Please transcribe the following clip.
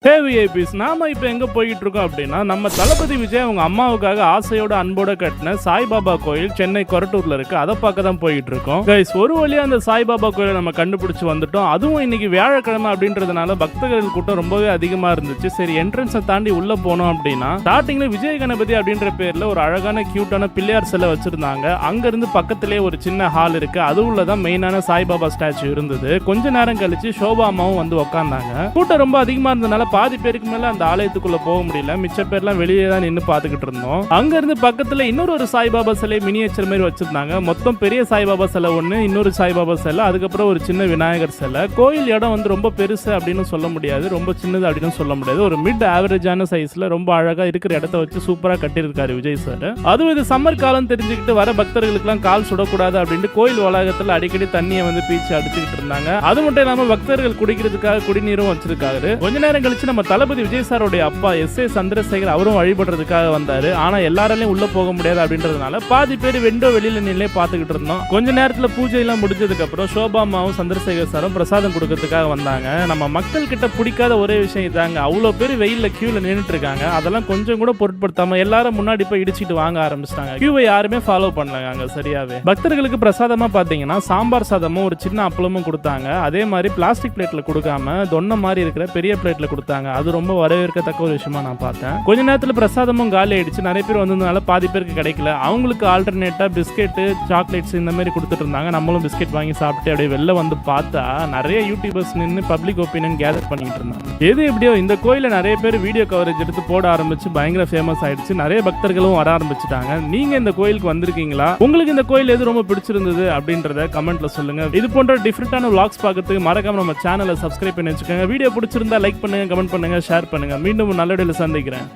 ஹே VIPs, நாம இப்போ எங்கே போய்கிட்டு இருக்கோம் அப்படின்னா, நம்ம தளபதி விஜய் அவங்க அம்மாவுக்காக ஆசையோட அன்போட கட்டின சாய்பாபா கோயில் சென்னை கொரட்டூரில் இருக்கு. அதை பார்க்க தான் போய்கிட்டு இருக்கோம். கைஸ், ஒரு வழியாக அந்த சாய்பாபா கோயிலை நம்ம கண்டுபிடிச்சி வந்துட்டோம். அதுவும் இன்னைக்கு வியாழக்கிழமை அப்படின்றதுனால பக்தர்கள் கூட்டம் ரொம்பவே அதிகமாக இருந்துச்சு. சரி, என்ட்ரன்ஸை தாண்டி உள்ளே போனோம் அப்படின்னா, ஸ்டார்டிங்ல விஜய் கணபதி அப்படின்ற பேரில் ஒரு அழகான கியூட்டான பிள்ளையார் சிலை வச்சிருந்தாங்க. அங்கேருந்து பக்கத்திலே ஒரு சின்ன ஹால் இருக்கு. அது உள்ள தான் மெயினான சாய்பாபா ஸ்டாச்சு இருந்தது. கொஞ்ச நேரம் கழிச்சு சோபா அம்மாவும் வந்து உட்காந்தாங்க. கூட்டம் ரொம்ப அதிகமாக இருந்ததுனால பாதி பேருக்கு மேல அந்த ஆலயத்துக்குள்ள போக முடியல. மிச்ச பேர்லாம் வெளியே தான் நின்று பார்த்துக்கிட்டு இருந்தோம். அங்க இருந்து பக்கத்துல இன்னொரு சாய்பாபா சிலை மினியேச்சர் மாதிரி வச்சிருந்தாங்க. மொத்தம் பெரிய சாய்பாபா சிலை ஒண்ணு, இன்னொரு சாய்பாபா சிலை, அதுக்கப்புறம் ஒரு சின்ன விநாயகர் சிலை. கோயில் இடம் வந்து ரொம்ப பெருசு அப்படின்னு சொல்ல முடியாது, ரொம்ப சின்னது அப்படின்னு சொல்ல முடியாது. ஒரு மிட் ஆவரேஜான சைஸ்ல ரொம்ப அழகா இருக்கிற இடத்த வச்சு சூப்பரா கட்டியிருக்காரு விஜய் சார். அதுவும் இது சம்மர் காலம் தெரிஞ்சுக்கிட்டு வர பக்தர்களுக்கு கால் சுடக்கூடாது அப்படின்ட்டு கோயில் வளாகத்துல அடிக்கடி தண்ணியை வந்து பீச்சு அடிச்சுக்கிட்டு இருந்தாங்க. அது மட்டும் இல்லாம பக்தர்கள் குடிக்கிறதுக்காக குடிநீரும் வச்சிருக்காரு. கொஞ்ச நேரம் கழிச்சு நம்ம தளபதி விஜய் சாரோடைய அப்பா எஸ்.ஏ. சந்திரசேகர் அவரும் வழிபடுறதுக்காக வந்தாரு. ஆனா எல்லாராலையும் உள்ள போக முடியாது அப்படின்றதுனால பாதி பேர் வெளியில நிலையே பார்த்துக்கிட்டு இருந்தோம். கொஞ்ச நேரத்துல பூஜை எல்லாம் முடிஞ்சதுக்கு அப்புறம் சோபாமாவும் சந்திரசேகர் சாரும் பிரசாதம் கொடுக்கறதுக்காக வந்தாங்க. நம்ம மக்கள் கிட்ட பிடிக்காத ஒரே விஷயம் இதாங்க, அவ்வளவு பேர் வெயில்ல கியூல நின்றுட்டு இருக்காங்க. அதெல்லாம் கொஞ்சம் கூட பொருட்படுத்தாம எல்லாரும் முன்னாடி போய் இடிச்சிட்டு வாங்க ஆரம்பிச்சிட்டாங்க. கியூவை யாருமே ஃபாலோ பண்ணலங்க அங்க சரியாவே. பக்தர்களுக்கு பிரசாதமா பாத்தீங்கன்னா சாம்பார் சாதமும் ஒரு சின்ன அப்பளமும் கொடுத்தாங்க. அதே மாதிரி பிளாஸ்டிக் பிளேட்ல கொடுக்காம தொன்ன மாதிரி இருக்கிற பெரிய பிளேட்ல கொடுத்தாங்க. அது ரொம்ப வரவேற்கத்தக்க ஒரு விஷயமா நான் பார்த்தேன். கொஞ்ச நேரத்தில் பிரசாதமும் காலி ஆயிடுச்சு. நிறைய பேர் வந்ததுனால பாதி பேருக்கு கிடைக்கல. அவங்களுக்கு ஆல்டர்னேட்டா பிஸ்கெட்டு, சாக்லேட்ஸ் இந்த மாதிரி கொடுத்துட்டு இருந்தாங்க. நம்மளும் பிஸ்கெட் வாங்கி சாப்பிட்டு அப்படியே வெளில வந்து பார்த்தா நிறைய யூடியூபர்ஸ் நின்று பப்ளிக் ஒப்பீனியன் கேதர் பண்ணிட்டு இருந்தாங்க. எது எப்படியோ இந்த கோயில நிறைய பேர் வீடியோ கவரேஜ் எடுத்து போட ஆரம்பிச்சு பயங்கர ஃபேமஸ் ஆயிடுச்சு. நிறைய பக்தர்களும் வர ஆரம்பிச்சுட்டாங்க. நீங்க இந்த கோயிலுக்கு வந்திருக்கீங்களா? உங்களுக்கு இந்த கோயில் எது ரொம்ப பிடிச்சிருந்தது அப்படின்றத கமெண்ட்ல சொல்லுங்க. இது போன்ற டிஃப்ரெண்டான vlogs பார்க்கறதுக்கு மறக்காம நம்ம சேனலை சப்ஸ்கிரைப் பண்ணி வச்சுக்கோங்க. வீடியோ பிடிச்சிருந்தா லைக் பண்ணுங்க, கமெண்ட் பண்ணுங்க, ஷேர் பண்ணுங்க. மீண்டும் நல்ல வீடியோல சந்திக்கிறேன்.